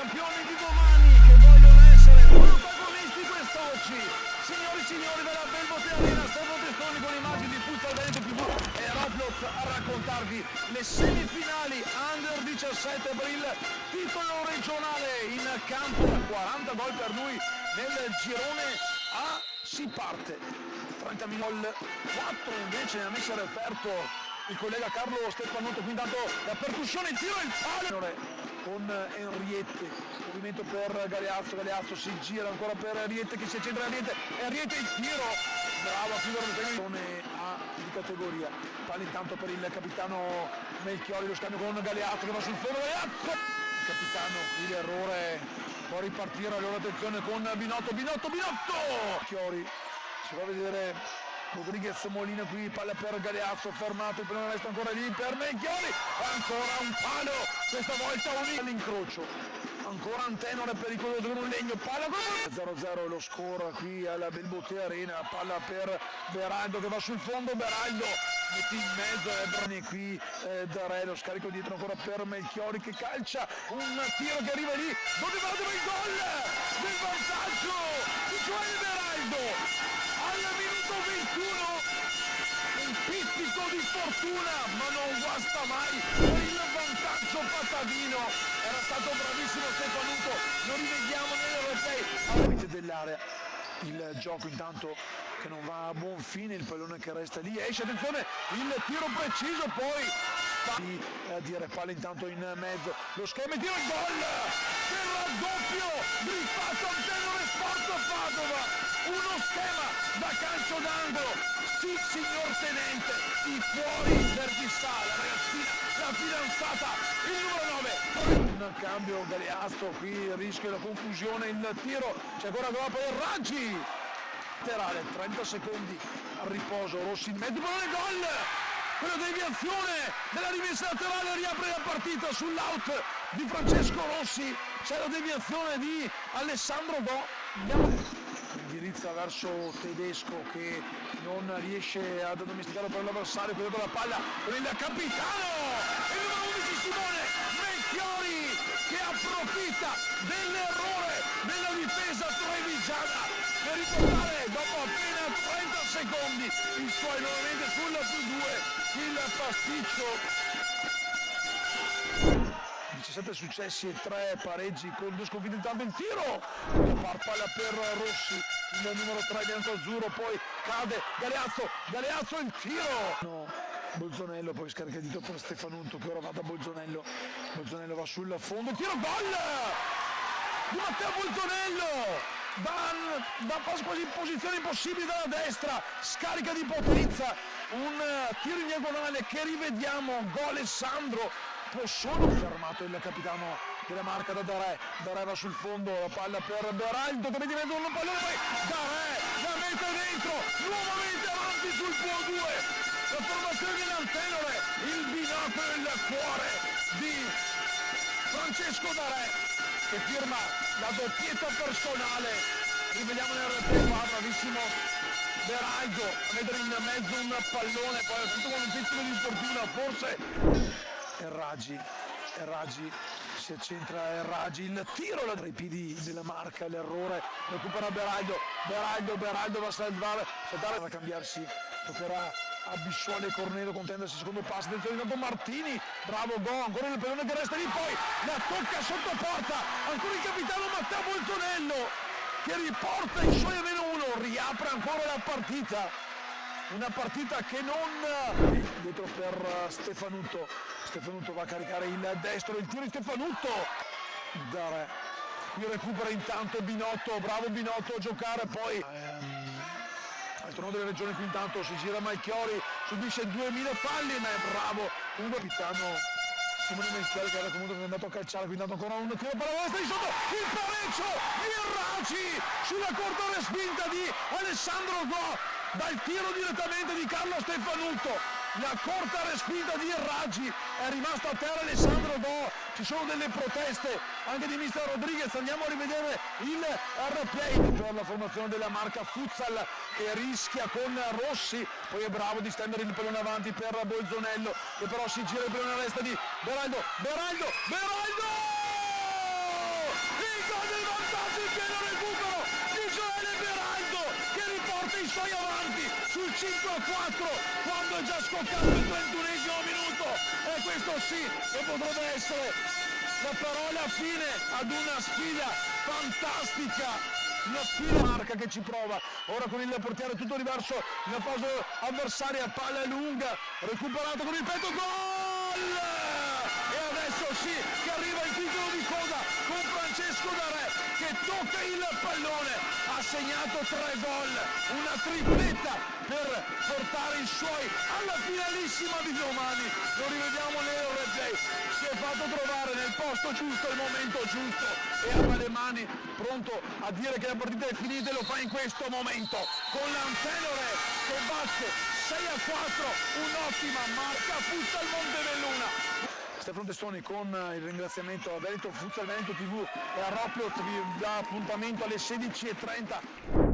campioni di domani che vogliono essere protagonisti quest'oggi. Signori e signori della Belmonte Arena, Stefano Testoni con immagini di Futsal Veneto TV e Roblox a raccontarvi le semifinali Under 17 per il titolo regionale. In campo 40 gol per lui nel girone A. Si parte 30 minuti, 4 invece ne ha messo a referto il collega Carlo Stefanotto. Qui intanto la percussione, il tiro e il palo con Enriette, movimento per Galeazzo si gira ancora per Enriette che si accentra Enriette il tiro, bravo a chiudere il zone A di categoria. Palla intanto per il capitano Melchiori, lo scambio con Galeazzo che va sul fondo, Galeazzo! Il capitano, qui l'errore, può ripartire, allora attenzione con Binotto! Melchiori, si va a vedere Rodriguez Molina qui, palla per Galeazzo, fermato, il pallone resta ancora lì per Melchiori, ancora un palo, questa volta all'incrocio, ancora un tenore pericoloso con un legno, palla 0-0 lo score qui alla Belmonte Arena, palla per Beraldo che va sul fondo, Beraldo mette in mezzo e qui Dare, lo scarico dietro ancora per Melchiori che calcia, un tiro che arriva lì, dove va il gol del vantaggio di Gioele Beraldo! Al minuto 21 un pizzico di fortuna ma non guasta mai per il vantaggio patavino, era stato bravissimo Stefanotto, lo rivediamo nelle replay alla limite dell'area, il gioco intanto che non va a buon fine, il pallone che resta lì, esce, attenzione, il tiro preciso, poi a dire palla intanto in mezzo, lo schema, tiro, il gol per raddoppio griffato al tenore Sforza Padova, uno schema da calcio d'angolo, sì signor tenente, di fuori per Bissà, la ragazzina, la fidanzata, il numero 9, un cambio Galeazzo, qui rischia la confusione, il tiro, c'è ancora dopo il Raggi, laterale, 30 secondi al riposo, Rossi in mezzo, pallone, gol! Quella deviazione della rimessa laterale riapre la partita sull'out di Francesco Rossi, c'è la deviazione di Alessandro Do, indirizza verso Tedesco che non riesce ad addomesticare per l'avversario, quello con la palla con il capitano, il numero 11 Simone Melchiori che approfitta dell'errore della difesa trevigiana per riportare dopo appena 30 secondi i suoi nuovamente sul +2, il pasticcio. 17 successi e 3 pareggi con 2 sconfitte, intanto il tiro, palla per Rossi, il numero 3 bianco-azzurro, poi cade Galeazzo il tiro, no, Bolzonello poi scarica il dito per Stefanotto che ora va da Bolzonello va sul fondo, tiro, gol di Matteo Bolzonello, da quasi in posizione impossibile dalla destra, scarica di potenza, un tiro in diagonale che rivediamo, gol Alessandro, può solo fermato il capitano della Marca da Dare va sul fondo, la palla per Beraldo che mette in mezzo un pallone, poi Dare la mette dentro, nuovamente avanti sul +2, la formazione dell'antenore, il binocolo e il cuore di Francesco Dare che firma la doppietta personale, rivediamo nel replay, bravissimo Beraldo a mettere in mezzo un pallone, poi tutto con un piccolo di infortunio, forse Raggi si accentra, Raggi, il tiro tra i piedi della Marca, l'errore, recupera Beraldo va a saltare da cambiarsi, toccherà a Bissuole e Cornelo contendersi il secondo passo, attenzione intanto Martini, bravo Go, ancora il pallone che resta lì, poi la tocca sotto porta, ancora il capitano Matteo Bolzonello che riporta i suoi -1, riapre ancora la partita, una partita che non dietro per Stefanotto va a caricare il destro, il tiro di Stefanotto, Dare, qui recupera intanto Binotto, bravo Binotto a giocare, poi al torneo delle regioni qui intanto si gira Melchiori, subisce 2000 falli ma è bravo, un capitano Simone Melchiori che era comunque andato a calciare, qui intanto ancora un tiro per la destra di sotto, il pareggio di Raggi sulla corta respinta di Alessandro Go, dal tiro direttamente di Carlo Stefanotto, la corta respinta di Raggi, è rimasto a terra Alessandro Do, ci sono delle proteste anche di mister Rodriguez, andiamo a rivedere il replay per la formazione della Marca Futsal che rischia con Rossi, poi è bravo di stendere il pallone avanti per Bolzonello che però si gira, il pallone resta di Beraldo, sul 5-4 quando è già scoccato il 31esimo minuto, e questo sì che potrebbe essere la parola fine ad una sfida fantastica. Una sfida marca che ci prova, ora con il portiere tutto diverso nella fase avversaria, palla lunga, recuperato con il petto, gol! E adesso sì che arriva il titolo di coda con Francesco Darè che tocca il pallone, ha segnato 3 gol, una tripletta per portare i suoi alla finalissima di domani. Lo rivediamo nel replay, si è fatto trovare nel posto giusto al momento giusto e ha le mani pronto a dire che la partita è finita, e lo fa in questo momento con l'Antenore che batte 6-4, un'ottima marca Futsal Montebelluna. Stefano Testoni con il ringraziamento a Veneto Futsal Veneto TV e a Roplot vi dà appuntamento alle 16:30.